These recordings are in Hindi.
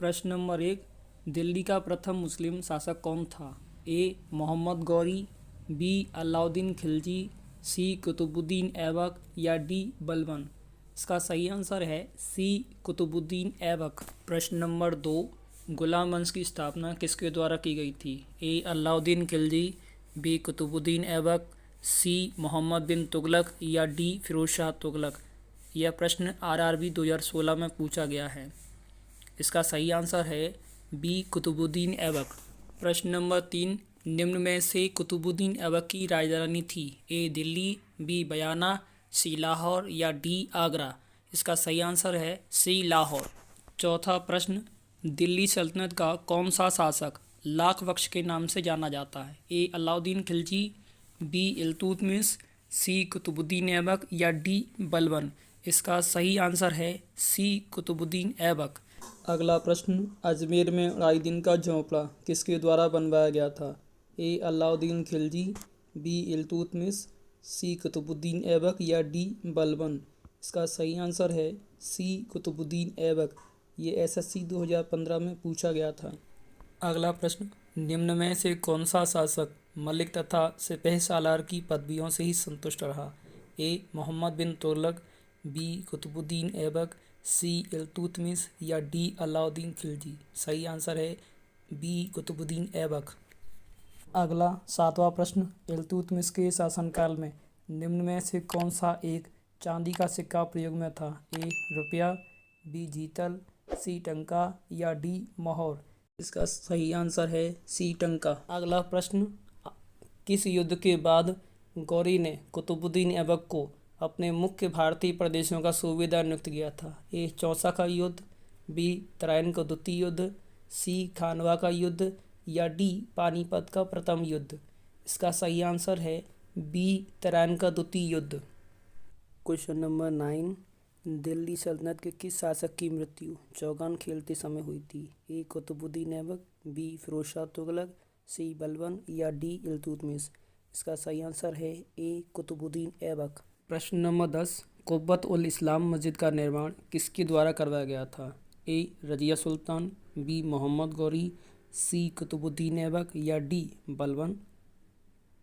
प्रश्न नंबर 1, दिल्ली का प्रथम मुस्लिम शासक कौन था? ए मोहम्मद गौरी, बी अलाउद्दीन खिलजी, सी कुतुबुद्दीन ऐबक या डी बलबन। इसका सही आंसर है सी कुतुबुद्दीन ऐबक। प्रश्न नंबर 2, गुलाम वंश की स्थापना किसके द्वारा की गई थी? ए अलाउद्दीन खिलजी, बी कुतुबुद्दीन ऐबक, सी मोहम्मद बिन तुगलक या डी फिरोज शाह तुगलक। यह प्रश्न आरआरबी 2016 में पूछा गया है। इसका सही आंसर है बी कुतुबुद्दीन ऐबक। प्रश्न नंबर 3, निम्न में से कुतुबुद्दीन ऐबक की राजधानी थी? ए दिल्ली, बी बयाना, सी लाहौर या डी आगरा। इसका सही आंसर है सी लाहौर। चौथा प्रश्न, दिल्ली सल्तनत का कौन सा शासक लाख बख्श के नाम से जाना जाता है? ए अलाउद्दीन खिलजी, बी इल्तुतमिश, सी कुतुबुद्दीन ऐबक या डी बलबन। इसका सही आंसर है सी कुतुबुद्दीन ऐबक। अगला प्रश्न, अजमेर में अढ़ाई दिन का झोंपड़ा किसके द्वारा बनवाया गया था? ए अलाउद्दीन खिलजी, बी इल्तुतमिश, सी कुतुबुद्दीन ऐबक या डी बलबन। इसका सही आंसर है सी कुतुबुद्दीन ऐबक। ये एसएससी 2015 में पूछा गया था। अगला प्रश्न, निम्न में से कौन सा शासक मलिक तथा सिपह सालार की पदवियों से ही संतुष्ट रहा? ए मोहम्मद बिन तुगलक, बी कुतुबुद्दीन ऐबक, सी इल्तुतमिश या डी अलाउद्दीन खिलजी। सही आंसर है बी कुतुबुद्दीन ऐबक। अगला 7वां प्रश्न, इल्तुतमिश के शासनकाल में निम्न में से कौन सा एक चांदी का सिक्का प्रयोग में था? ए रुपया, बी जीतल, सी टंका या डी मोहर। इसका सही आंसर है सी टंका। अगला प्रश्न, किस युद्ध के बाद गौरी ने कुतुबुद्दीन ऐबक को अपने मुख्य भारतीय प्रदेशों का सूबेदार नियुक्त किया था? ए चौसा का युद्ध, बी तराइन का द्वितीय युद्ध, सी खानवा का युद्ध या डी पानीपत का प्रथम युद्ध। इसका सही आंसर है बी तराइन का द्वितीय युद्ध। क्वेश्चन नंबर 9, दिल्ली सल्तनत के किस शासक की मृत्यु चौगान खेलते समय हुई थी? ए कुतुबुद्दीन ऐबक, बी फिरोज शाह तुगलक, सी बलबन या डी इल्तुतमिश। इसका सही आंसर है ए कुतुबुद्दीन ऐबक। प्रश्न नंबर 10, कुब्बत उल इस्लाम मस्जिद का निर्माण किसके द्वारा करवाया गया था? ए रजिया सुल्तान, बी मोहम्मद गौरी, सी कुतुबुद्दीन ऐबक या डी बलबन।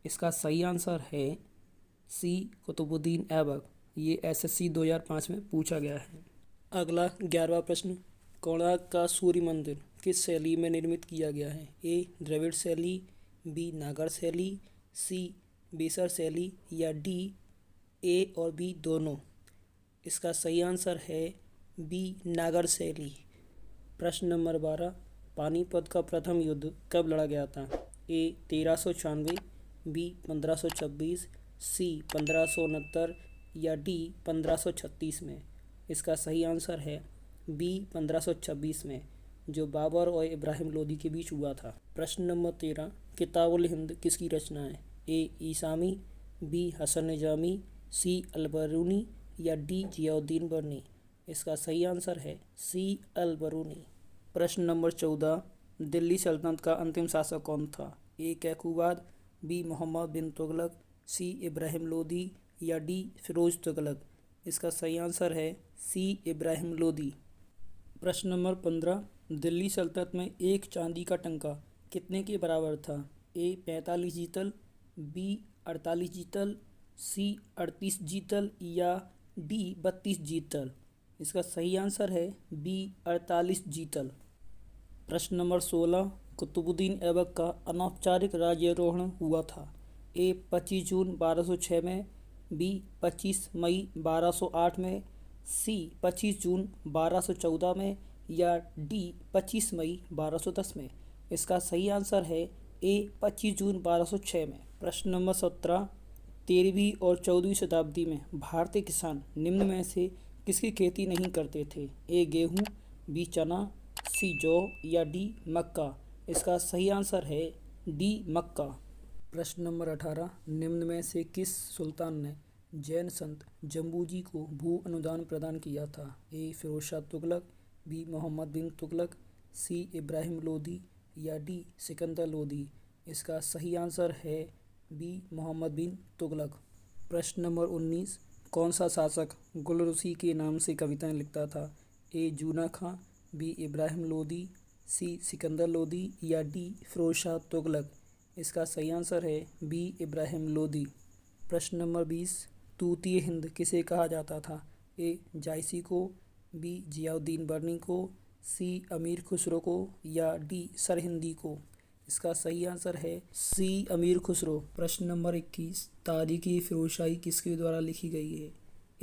इसका सही आंसर है सी कुतुबुद्दीन ऐबक। ये एसएससी 2005 में पूछा गया है। अगला 11वां प्रश्न, कोणार्क का सूर्य मंदिर किस शैली में निर्मित किया गया है? ए द्रविड़ शैली, बी नागर शैली, सी बेसर शैली या डी ए और बी दोनों। इसका सही आंसर है बी नागर शैली। प्रश्न नंबर 12, पानीपत का प्रथम युद्ध कब लड़ा गया था? ए 1396, बी 1526, सी 1569 या डी 1536 में। इसका सही आंसर है बी 1526 में, जो बाबर और इब्राहिम लोदी के बीच हुआ था। प्रश्न नंबर 13, किताबुल हिंद किसकी रचना है? ए ईसामी, बी हसन निजामी, सी अल-बरूनी या डी जियाउद्दीन बर्नी। इसका सही आंसर है सी अल-बरूनी। प्रश्न नंबर 14, दिल्ली सल्तनत का अंतिम शासक कौन था? ए कैकूबाद, बी मोहम्मद बिन तुगलक, सी इब्राहिम लोदी या डी फिरोज तुगलक। इसका सही आंसर है सी इब्राहिम लोदी। प्रश्न नंबर 15, दिल्ली सल्तनत में एक चांदी का टंका कितने के बराबर था? ए 45 जीतल, बी 48 जीतल, सी 38 जीतल या डी 32 जीतल। इसका सही आंसर है बी 48 जीतल। प्रश्न नंबर 16, कुतुबुद्दीन ऐबक का अनौपचारिक राज्यारोहण हुआ था? ए 25 जून 1206 में, बी 25 मई 1208 में, सी 25 जून 1214 में या डी 25 मई 1210 में। इसका सही आंसर है ए 25 जून 1206 में। प्रश्न नंबर 17, 13वीं और 14वीं शताब्दी में भारतीय किसान निम्न में से किसकी खेती नहीं करते थे? ए गेहूँ, बी चना, सी जौ या डी मक्का। इसका सही आंसर है डी मक्का। प्रश्न नंबर 18, निम्न में से किस सुल्तान ने जैन संत जम्बूजी को भू अनुदान प्रदान किया था? ए फिरोज शाह तुगलक, बी मोहम्मद बिन तुगलक, सी इब्राहिम लोदी या डी सिकंदर लोदी। इसका सही आंसर है बी मोहम्मद बिन तुगलक। प्रश्न नंबर 19, कौन सा शासक गुलरुसी के नाम से कविताएं लिखता था? ए जूना खां, बी इब्राहिम लोदी, सी सिकंदर लोदी या डी फिरोज शाह तुगलक। इसका सही आंसर है बी इब्राहिम लोदी। प्रश्न नंबर 20, तूतीय हिंद किसे कहा जाता था? ए जायसी को, बी जियाउद्दीन बर्नी को, सी अमीर खुसरो को या डी सरहिंदी को। इसका सही आंसर है सी अमीर खुसरो। प्रश्न नंबर 21, तारीख़ फिरोजशाही किसके द्वारा लिखी गई है?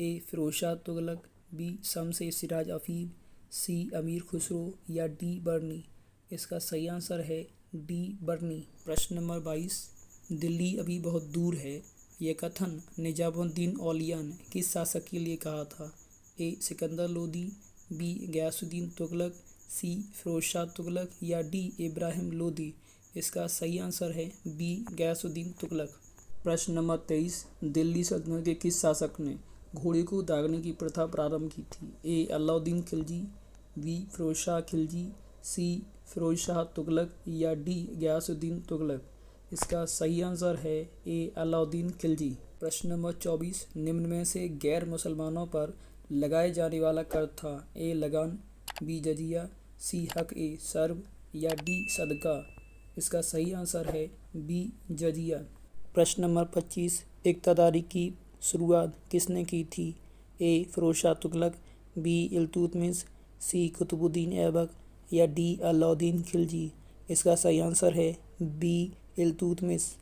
ए फिरोज शाह तुगलक, बी शमसे सिराज अफीफ, सी अमीर खुसरो या डी बर्नी। इसका सही आंसर है डी बर्नी। प्रश्न नंबर 22, दिल्ली अभी बहुत दूर है, यह कथन निजामुद्दीन औलिया ने किस शासक के लिए कहा था? ए सिकंदर लोदी, बी गयासुद्दीन तुगलक, सी फिरोज शाह तुगलक या डी इब्राहिम लोदी। इसका सही आंसर है बी गयासुद्दीन तुगलक। प्रश्न नंबर 23, दिल्ली सल्तनत के किस शासक ने घोड़े को दागने की प्रथा प्रारंभ की थी? ए अलाउद्दीन खिलजी, बी फिरोज शाह खिलजी, सी फिरोज शाह तुगलक या डी गयासुद्दीन तुगलक। इसका सही आंसर है ए अलाउद्दीन खिलजी। प्रश्न नंबर 24, निम्न में से गैर मुसलमानों पर लगाए जाने वाला कर था? ए लगान, बी जजिया, सी हक ए सर्व या डी सदका। इसका सही आंसर है बी जजिया। प्रश्न नंबर 25, इक़्तिदारी की शुरुआत किसने की थी? ए फिरोज शाह तुगलक, बी इल्तुतमिश, सी कुतुबुद्दीन ऐबक या डी अलाउद्दीन खिलजी। इसका सही आंसर है बी इल्तुतमिश।